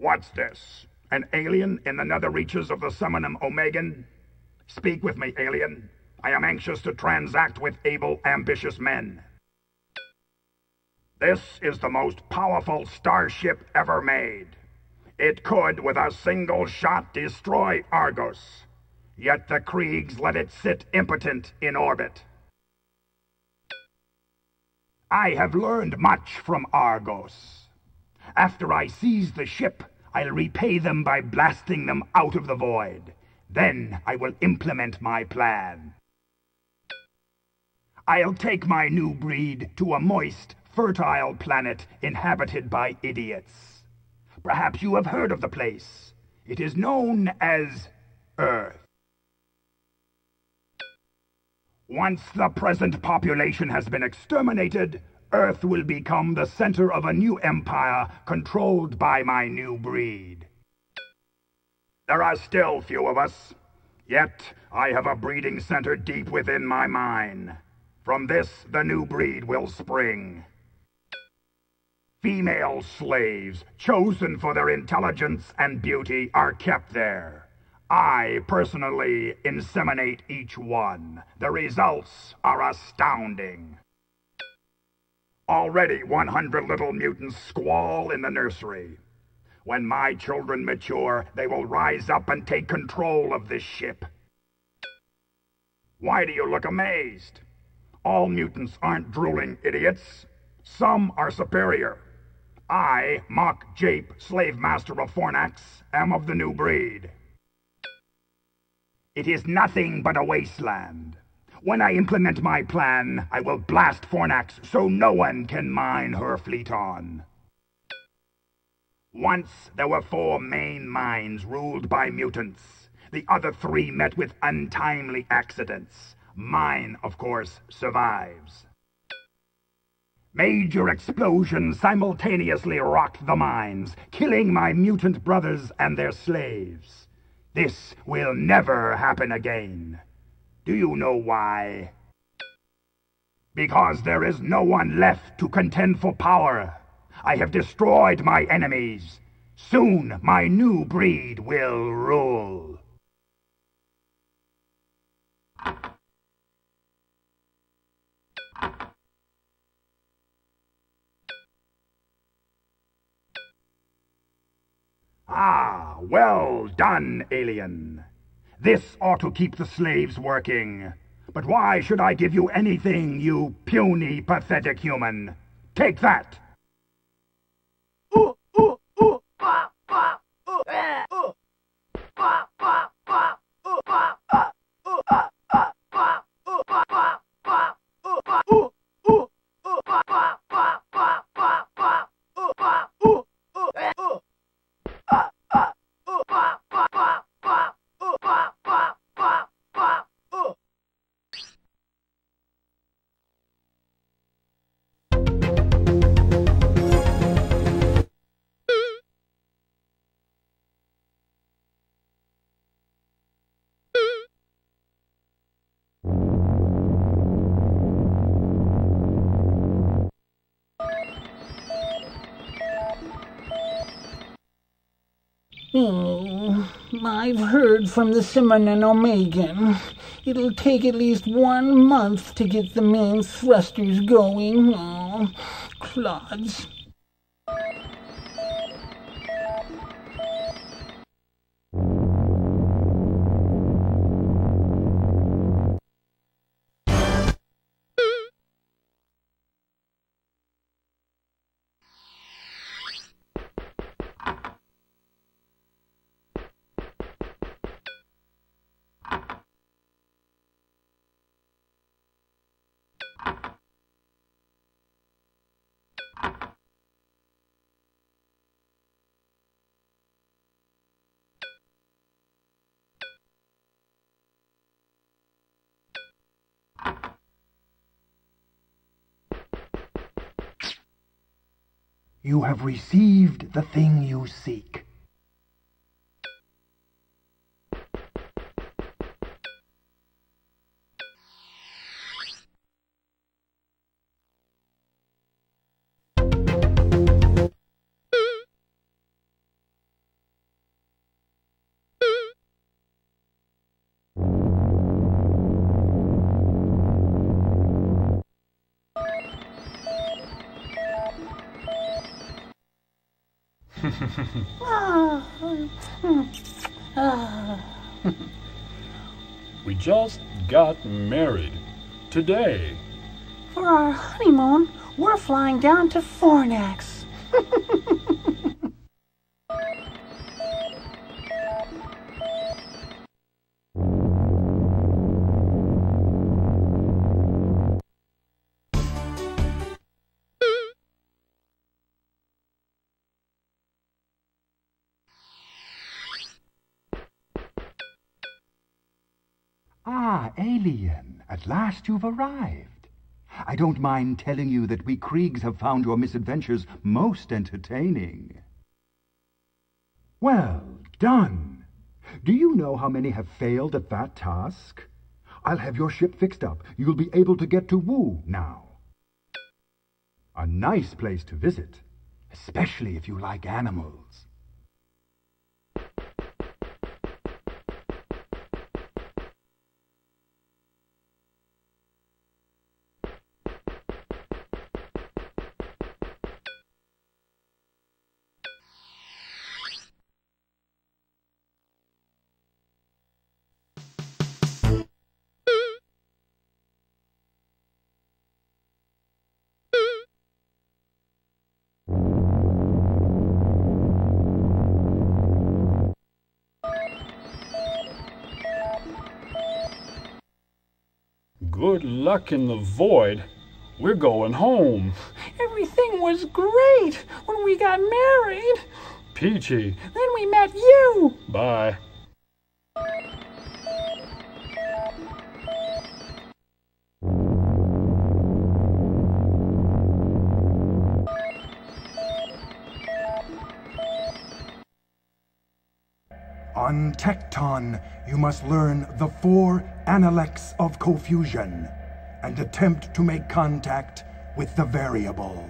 What's this? An alien in the nether reaches of the Summonum Omegan? Speak with me, alien. I am anxious to transact with able, ambitious men. This is the most powerful starship ever made. It could, with a single shot, destroy Argos. Yet the Kriegs let it sit impotent in orbit. I have learned much from Argos. After I seize the ship, I'll repay them by blasting them out of the void. Then I will implement my plan. I'll take my new breed to a moist, fertile planet inhabited by idiots. Perhaps you have heard of the place. It is known as Earth. Once the present population has been exterminated, Earth will become the center of a new empire controlled by my new breed. There are still few of us, yet I have a breeding center deep within my mind. From this, the new breed will spring. Female slaves, chosen for their intelligence and beauty, are kept there. I personally inseminate each one. The results are astounding. Already 100 little mutants squall in the nursery. When my children mature, they will rise up and take control of this ship. Why do you look amazed? All mutants aren't drooling idiots. Some are superior. I, Mock Jape, slave master of Fornax, am of the new breed. It is nothing but a wasteland. When I implement my plan, I will blast Fornax so no one can mine her fleet on. Once there were 4 main mines ruled by mutants. The other 3 met with untimely accidents. Mine, of course, survives. Major explosions simultaneously rocked the mines, killing my mutant brothers and their slaves. This will never happen again. Do you know why? Because there is no one left to contend for power. I have destroyed my enemies. Soon my new breed will rule. Ah, well done, alien. This ought to keep the slaves working. But why should I give you anything, you puny, pathetic human? Take that! I've heard from the Summoning Omegan. It'll take at least 1 month to get the main thrusters going. Oh, clods. You have received the thing you seek. We just got married. Today. For our honeymoon, we're flying down to Fornax. Ah, alien, at last you've arrived. I don't mind telling you that we Kriegs have found your misadventures most entertaining. Well done. Do you know how many have failed at that task? I'll have your ship fixed up. You'll be able to get to Wu now. A nice place to visit, especially if you like animals. Good luck in the void. We're going home. Everything was great when we got married. Peachy. Then we met you. Bye. On Tekton, you must learn the 4 analects of confusion and attempt to make contact with the variable.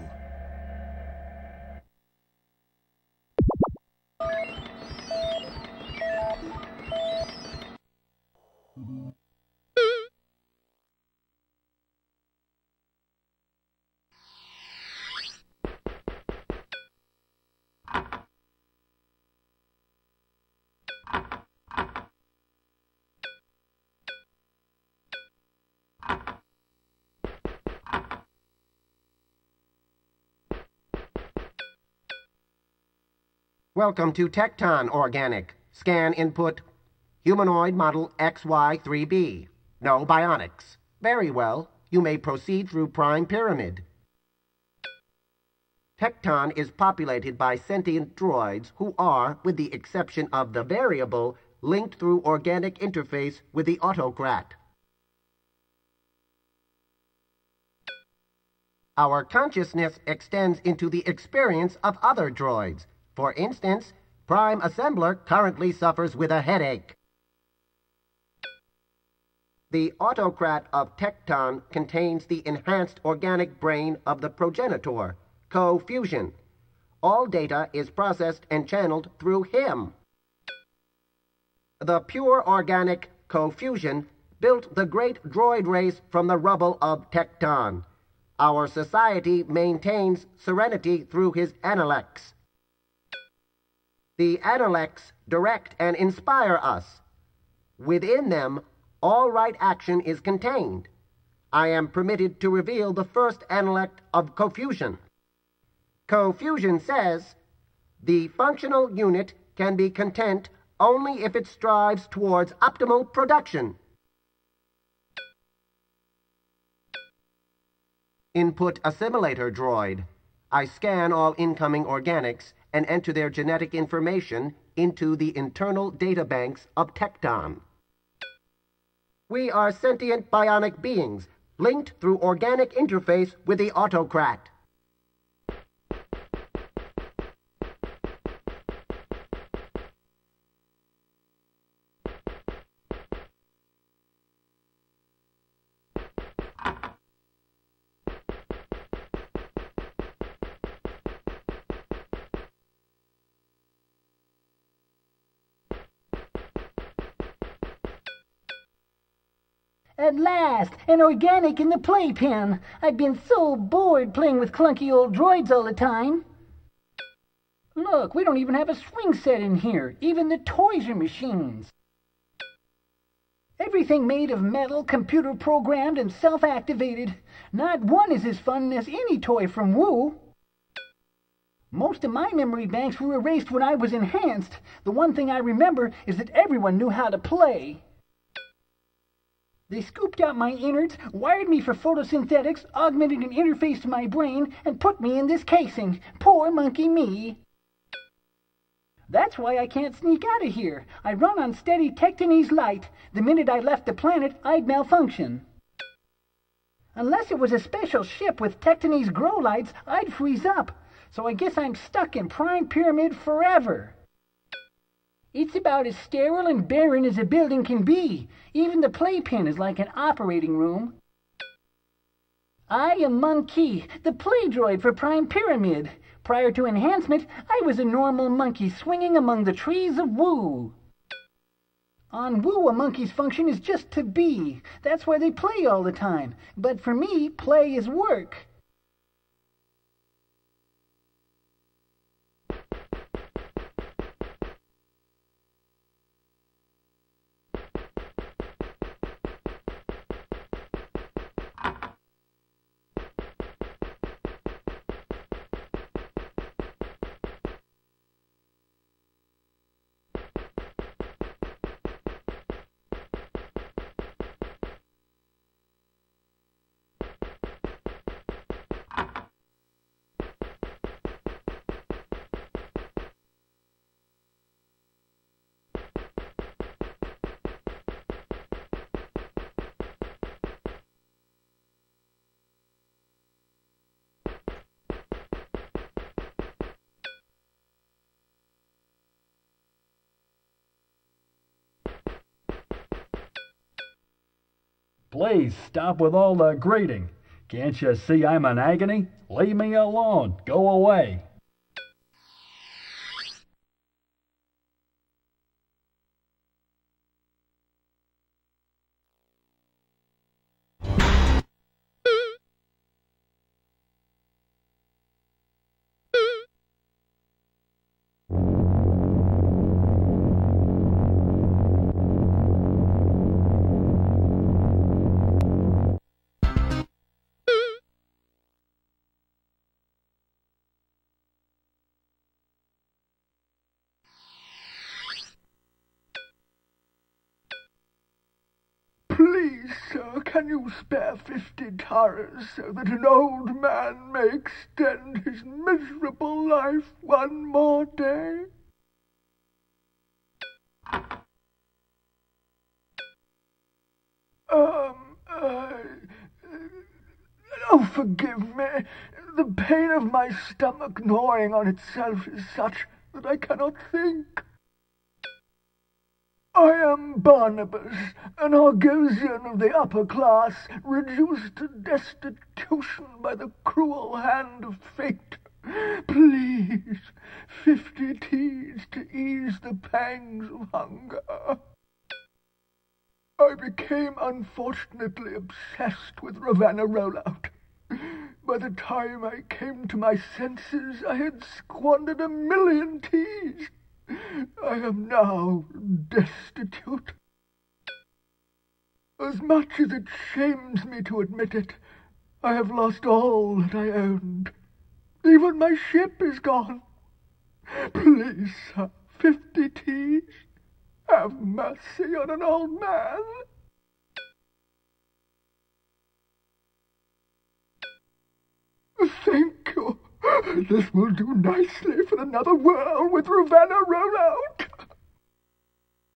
Welcome to Tekton Organic. Scan input. Humanoid model XY3B. No bionics. Very well. You may proceed through Prime Pyramid. Tekton is populated by sentient droids who are, with the exception of the variable, linked through organic interface with the autocrat. Our consciousness extends into the experience of other droids. For instance, Prime Assembler currently suffers with a headache. The autocrat of Tekton contains the enhanced organic brain of the progenitor, co-fusion. All data is processed and channeled through him. The pure organic co-fusion built the great droid race from the rubble of Tekton. Our society maintains serenity through his analects. The analects direct and inspire us. Within them, all right action is contained. I am permitted to reveal the first analect of confusion. Confusion says, the functional unit can be content only if it strives towards optimal production. Input assimilator droid. I scan all incoming organics and enter their genetic information into the internal databanks of Tekton. We are sentient bionic beings, linked through organic interface with the autocrat. At last, an organic in the playpen. I've been so bored playing with clunky old droids all the time. Look, we don't even have a swing set in here. Even the toys are machines. Everything made of metal, computer programmed, and self-activated. Not one is as fun as any toy from Woo. Most of my memory banks were erased when I was enhanced. The one thing I remember is that everyone knew how to play. They scooped out my innards, wired me for photosynthetics, augmented an interface to my brain, and put me in this casing. Poor monkey me. That's why I can't sneak out of here. I run on steady Tektonese light. The minute I left the planet, I'd malfunction. Unless it was a special ship with Tektonese grow lights, I'd freeze up. So I guess I'm stuck in Prime Pyramid forever. It's about as sterile and barren as a building can be. Even the playpen is like an operating room. I am Monkey, the play droid for Prime Pyramid. Prior to enhancement, I was a normal monkey swinging among the trees of Woo. On Woo, a monkey's function is just to be. That's why they play all the time. But for me, play is work. Please stop with all the grating. Can't you see I'm in agony? Leave me alone. Go away. Please, sir, can you spare 50 taras so that an old man may extend his miserable life one more day? Oh, forgive me. The pain of my stomach gnawing on itself is such that I cannot think. I am Barnabas, an Argosian of the upper class, reduced to destitution by the cruel hand of fate. Please, 50 teas to ease the pangs of hunger. I became unfortunately obsessed with Ravenna Rollout. By the time I came to my senses, I had squandered 1,000,000 teas. I am now destitute. As much as it shames me to admit it, I have lost all that I owned. Even my ship is gone. Please, sir, 50 teas. Have mercy on an old man. Thank you. This will do nicely for another whirl with Ravenna Rollout.